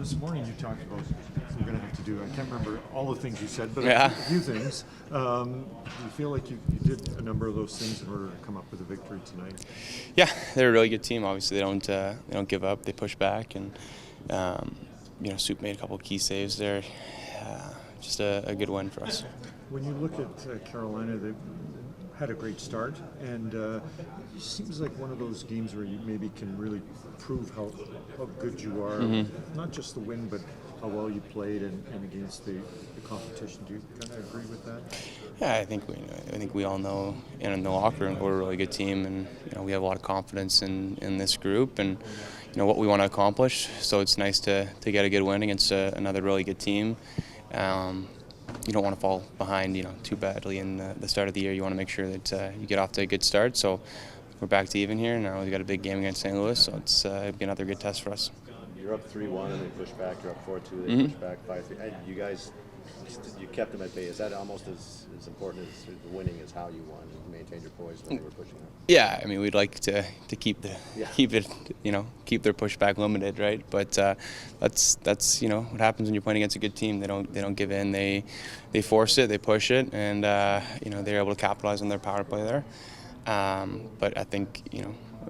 This morning you talked about we're going to have to do, I can't remember all the things you said, but Yeah. a few things. Do you feel like you did a number of those things in order to come up with a victory tonight? Yeah, they're a really good team. Obviously, they don't give up. They push back, and Soup made a couple of key saves there. Just a good win for us. When you look at Carolina, they had a great start, and it seems like one of those games where you maybe can really prove how good you are, not just the win, but how well you played and against the competition. Do you kind of agree with that? Yeah, I think we all know in the locker room we're a really good team, and we have a lot of confidence in this group and what we want to accomplish. So it's nice to get a good win against another really good team. You don't want to fall behind, too badly in the start of the year. You want to make sure that you get off to a good start. So we're back to even here. Now we've got a big game against St. Louis, so it'll be another good test for us. You're up 3-1 and they push back. You're up 4-2. They push back 5-3. And you guys, you kept them at bay. Is that almost as important as winning as how you won? You maintained your poise when they were pushing up. Yeah, I mean we'd like to keep their pushback limited, right? But that's what happens when you're playing against a good team. They don't give in. They force it. They push it, and they're able to capitalize on their power play there. But I think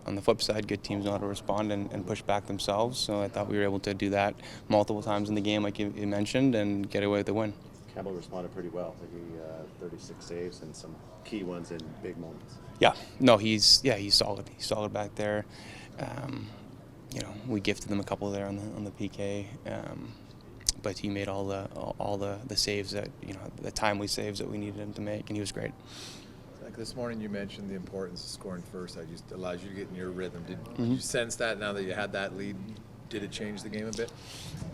on the flip side, good teams know how to respond and push back themselves. So I thought we were able to do that multiple times in the game, like you mentioned, and get away with the win. Campbell responded pretty well. I think he 36 saves and some key ones in big moments. Yeah, no, he's solid. He's solid back there. We gifted them a couple there on the PK, but he made all the saves that the timely saves that we needed him to make, and he was great. Like this morning, you mentioned the importance of scoring first. That just allows you to get in your rhythm. Did you sense that now that you had that lead? Did it change the game a bit?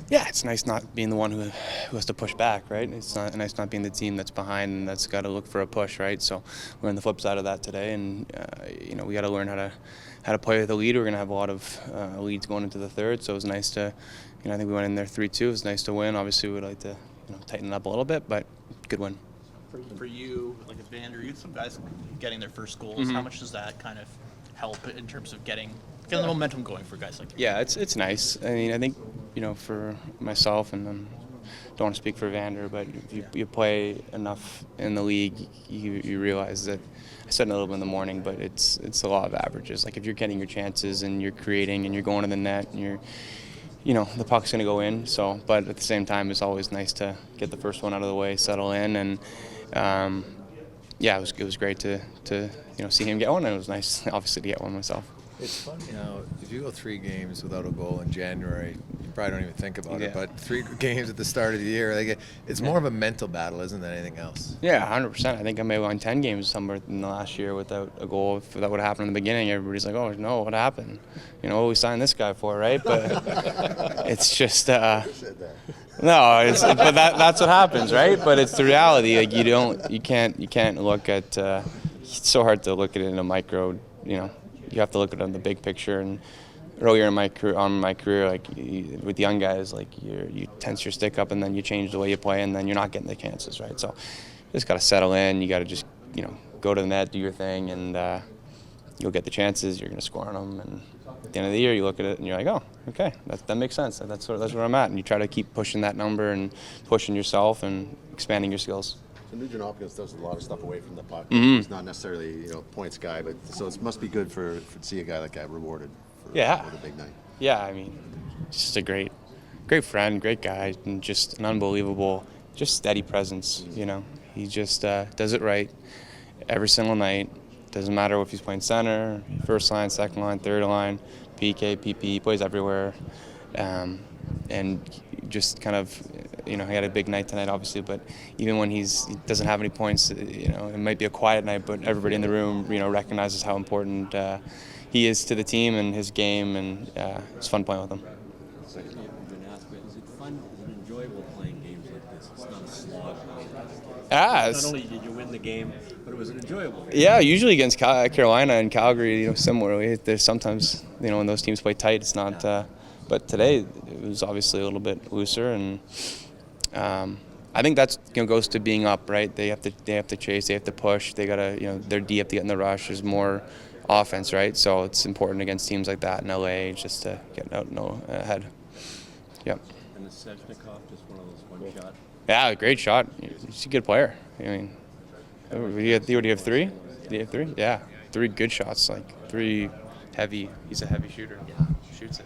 Yeah, it's nice not being the one who has to push back, right? It's nice not being the team that's behind and that's got to look for a push, right? So we're on the flip side of that today, and we got to learn how to play with the lead. We're going to have a lot of leads going into the third, so it was nice to, I think we went in there 3-2. It was nice to win. Obviously, we'd like to tighten it up a little bit, but good win. For you, like a Vander, some guys getting their first goals. How much does that kind of help in terms of getting the momentum going for guys like you? Yeah, it's nice. I mean, I think for myself, and don't want to speak for Vander, but if you play enough in the league, you realize that. I said it a little bit in the morning, but it's a lot of averages. Like if you're getting your chances and you're creating and you're going to the net and you're the puck's going to go in. So, but at the same time, it's always nice to get the first one out of the way, settle in, and it was great to see him get one, and it was nice, obviously, to get one myself. It's funny if you go 3 games without a goal in January, you probably don't even think about it. But 3 games at the start of the year, it's more of a mental battle, isn't it, than anything else? Yeah, 100%. I think I may have won 10 games somewhere in the last year without a goal. If that would have happened in the beginning, everybody's like, "Oh no, what happened? What we signed this guy for, right?" But it's just. No, but that's what happens, right? But it's the reality. Like you can't look at. It's so hard to look at it in a micro. You have to look at it in the big picture. And earlier in my career, like with young guys, like you tense your stick up and then you change the way you play, and then you're not getting the chances, right? So you just got to settle in. You got to just go to the net, do your thing, and you'll get the chances. You're going to score on them, and at the end of the year, you look at it and you're like, oh, okay, that makes sense. That's where I'm at, and you try to keep pushing that number and pushing yourself and expanding your skills. So Nugent Hopkins does a lot of stuff away from the puck. He's not necessarily points guy, but so it must be good to see a guy like that rewarded for a big night. Yeah, I mean, just a great friend, great guy, and just an unbelievable, just steady presence. He just does it right every single night. Doesn't matter if he's playing center, first line, second line, third line, PK, PP. He plays everywhere, and just kind of. He had a big night tonight, obviously, but even when he doesn't have any points, it might be a quiet night, but everybody in the room, recognizes how important he is to the team and his game, and it's fun playing with him. Is it fun? Is it enjoyable playing games like this? It's not a slog. Not only did you win the game, but it was an enjoyable game. Yeah, usually against Carolina and Calgary, similarly, there's sometimes, when those teams play tight, it's not. But today it was obviously a little bit looser, and. I think that's goes to being up, right? They have to chase, they have to push, they gotta their D have to get in the rush. There's more offense, right? So it's important against teams like that in LA just to get out ahead. Yep. And the Svechnikov, just one of those one shot. Yeah, great shot. He's a good player. I mean, what do you have 3? Do you have 3? Yeah, 3 good shots. Like 3 heavy. He's a heavy shooter. Yeah, shoots it.